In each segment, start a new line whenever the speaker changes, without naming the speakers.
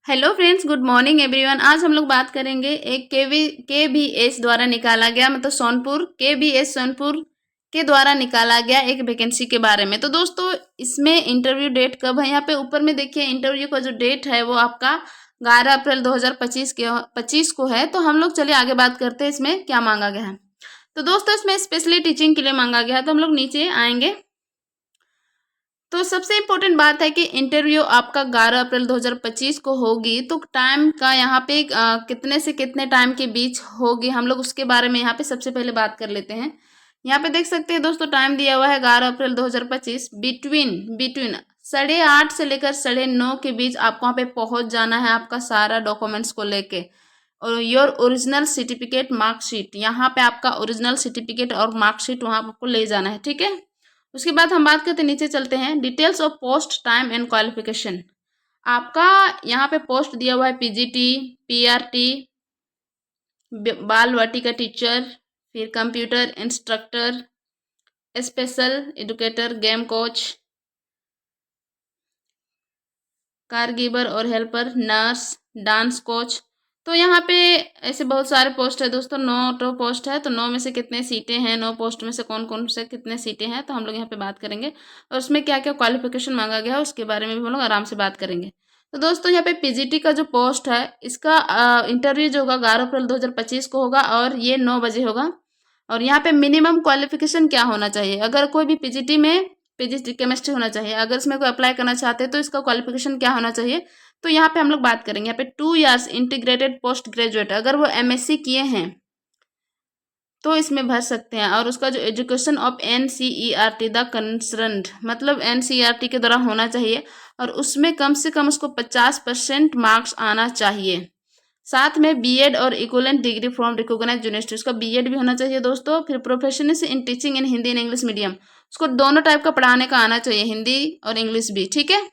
Hello friends, good morning everyone. आज हम लोग बात करेंगे एक केबीएस द्वारा निकाला गया, मतलब सोनपुर केबीएस सोनपुर के द्वारा निकाला गया एक वैकेंसी के बारे में। तो दोस्तों, इसमें इंटरव्यू डेट कब है, यहाँ पे ऊपर में देखिए इंटरव्यू का जो डेट है वो आपका 11 अप्रैल 2025 को है। तो हम लोग चलिए आगे बात करते हैं इसमें क्या मांगा गया है। तो दोस्तों, इसमें स्पेशली टीचिंग के लिए मांगा गया है। तो हम लोग नीचे आएंगे तो सबसे इम्पोर्टेंट बात है कि इंटरव्यू आपका 11 अप्रैल 2025 को होगी। तो टाइम का यहाँ पे कितने से कितने टाइम के बीच होगी, हम लोग उसके बारे में यहाँ पे सबसे पहले बात कर लेते हैं। यहाँ पे देख सकते हैं दोस्तों, टाइम दिया हुआ है 11 अप्रैल 2025। बिटवीन 8:30 से लेकर 9:30 के बीच आपको वहाँ पे पहुँच जाना है, आपका सारा डॉक्यूमेंट्स को लेके। और योर ओरिजिनल सर्टिफिकेट मार्कशीट, यहाँ पे आपका ओरिजिनल सर्टिफिकेट और मार्कशीट वहाँ आपको ले जाना है, ठीक है। उसके बाद हम बात करते हैं, नीचे चलते हैं, details of post, time and qualification. आपका यहाँ पे पोस्ट दिया हुआ है PGT, PRT, Bal Vatika teacher, फिर computer instructor, special educator, game coach, caregiver और हेल्पर, नर्स, डांस कोच। तो यहाँ पे ऐसे बहुत सारे पोस्ट है दोस्तों, 9 पोस्ट है। तो 9 में से कितने सीटें हैं, 9 पोस्ट में से कौन कौन से कितने सीटें हैं, तो हम लोग यहाँ पे बात करेंगे। और उसमें क्या क्या क्वालिफिकेशन मांगा गया है उसके बारे में भी हम लोग आराम से बात करेंगे। तो दोस्तों, यहाँ पे पीजीटी का जो पोस्ट है इसका इंटरव्यू जो होगा 11 अप्रैल 2025 को होगा और ये 9 बजे होगा। और यहाँ पे मिनिमम क्वालिफिकेशन क्या होना चाहिए, अगर कोई भी पीजीटी में पीजीटी केमिस्ट्री होना चाहिए, अगर इसमें कोई अप्लाई करना चाहते हैं तो इसका क्वालिफिकेशन क्या होना चाहिए। तो यहाँ पे हम लोग बात करेंगे, यहाँ पे 2 इयर्स इंटीग्रेटेड पोस्ट ग्रेजुएट, अगर वो एमएससी किए हैं तो इसमें भर सकते हैं। और उसका जो education of NCERT the concerned, मतलब एनसीईआरटी के द्वारा होना चाहिए और उसमें कम से कम उसको 50% मार्क्स आना चाहिए। साथ में बीएड और equivalent degree from recognised university, उसका बीएड भी होना चाहिए दोस्तों। फिर professionalist in teaching in Hindi and English medium, उसको दोनों टाइप का पढ़ाने का आना चाहिए, हिंदी और इंग्लिश भी, ठीक है।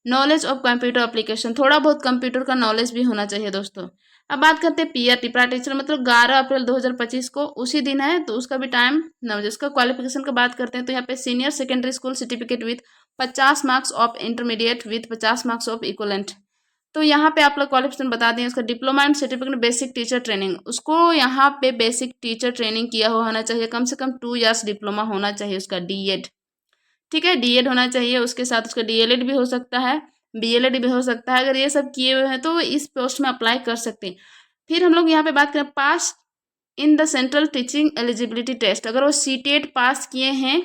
नॉलेज ऑफ कंप्यूटर एप्लीकेशन, थोड़ा बहुत कंप्यूटर का नॉलेज भी होना चाहिए दोस्तों। अब बात करते हैं पीआरटी टीचर, मतलब 11 अप्रैल 2025 को उसी दिन है, तो उसका भी टाइम 9 बजे। उसका क्वालिफिकेशन का बात करते हैं तो यहाँ पे senior secondary school certificate with 50 marks of intermediate with 50 marks of equivalent. तो यहाँ पे आप लोग क्वालिफिकेशन बता दें, उसका diploma and certificate basic teacher training, उसको यहाँ पे बेसिक टीचर ट्रेनिंग किया हुआ होना चाहिए, कम से कम 2 इयर्स डिप्लोमा होना चाहिए उसका, डीएड, ठीक है, डीएड होना चाहिए। उसके साथ उसका डीएलएड भी हो सकता है, बीएलएड भी हो सकता है। अगर ये सब किए हुए हैं तो इस पोस्ट में अप्लाई कर सकते हैं। फिर हम लोग यहाँ पे बात करें, pass in the central teaching eligibility test, अगर वो सीटेट पास किए हैं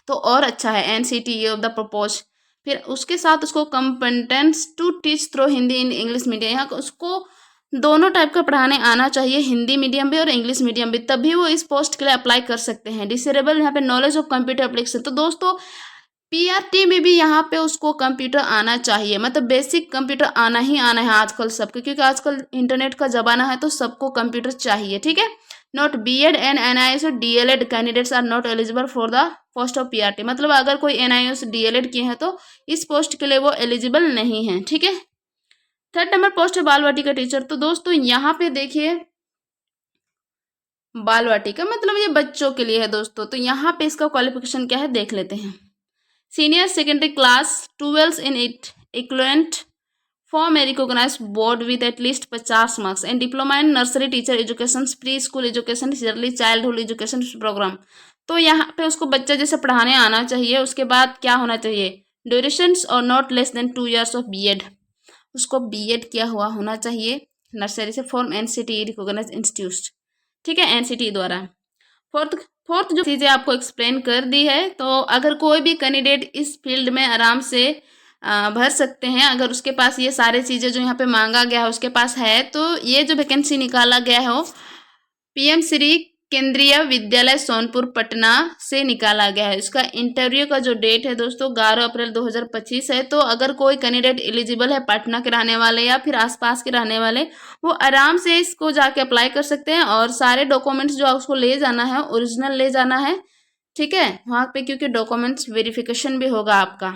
तो और अच्छा है, एनसीटीई ऑफ द प्रपोज। फिर उसके साथ उसको competence to teach through Hindi in English medium, यहाँ उसको दोनों टाइप का पढ़ाने आना चाहिए, हिंदी मीडियम भी और इंग्लिश मीडियम भी, तभी वो इस पोस्ट के लिए अप्लाई कर सकते हैं। डिसेबल, यहाँ पे नॉलेज ऑफ कंप्यूटर एप्लीकेशन, तो दोस्तों पीआरटी में भी यहाँ पे उसको कंप्यूटर आना चाहिए, मतलब बेसिक कंप्यूटर आना ही आना है आजकल सबके, क्योंकि आजकल इंटरनेट का जमाना है तो सबको कंप्यूटर चाहिए, ठीक है। Not B Ed and NIS D El Ed candidates are not eligible for the post of PRT, मतलब अगर कोई एनआईएस डीएलएड किए हैं तो इस पोस्ट के लिए वो एलिजिबल नहीं है, ठीक है। 3rd नंबर पोस्ट है बाल वाटिका टीचर। तो दोस्तों यहाँ पे देखिए, बाल वाटिका मतलब ये बच्चों के लिए है दोस्तों। तो यहाँ पे इसका क्वालिफिकेशन क्या है देख लेते हैं। Senior secondary class 12 in equivalent form a recognised board with at least 50 marks and diploma in nursery teacher education, pre school education, early childhood education programme. तो यहाँ पे उसको बच्चा जैसे पढ़ाने आना चाहिए। उसके बाद क्या होना चाहिए, ड्यूरेशंस और not less than 2 years of B Ed, उसको बीएड किया हुआ होना चाहिए नर्सरी से, फॉर्म एनसीटीई रिकॉग्नाइज्ड इंस्टीट्यूट, ठीक है, एनसीटीई द्वारा। फोर्थ जो चीज़ें आपको एक्सप्लेन कर दी है, तो अगर कोई भी कैंडिडेट इस फील्ड में आराम से भर सकते हैं, अगर उसके पास ये सारे चीज़ें जो यहाँ पे मांगा गया है उसके पास है, तो ये जो वैकेंसी निकाला गया है वो पीएम श्री केंद्रीय विद्यालय सोनपुर पटना से निकाला गया है। इसका इंटरव्यू का जो डेट है दोस्तों 11 अप्रैल 2025 है। तो अगर कोई कैंडिडेट एलिजिबल है पटना के रहने वाले या फिर आसपास के रहने वाले, वो आराम से इसको जाके अप्लाई कर सकते हैं। और सारे डॉक्यूमेंट्स जो उसको ले जाना है ओरिजिनल ले जाना है, ठीक है, वहाँ पे, क्योंकि डॉक्यूमेंट्स वेरिफिकेशन भी होगा आपका।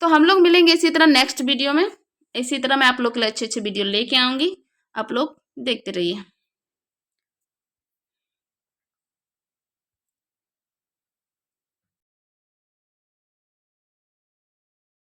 तो हम लोग मिलेंगे इसी तरह नेक्स्ट वीडियो में। इसी तरह मैं आप लोग के लिए अच्छे अच्छे वीडियो लेके आऊँगी, आप लोग देखते रहिए।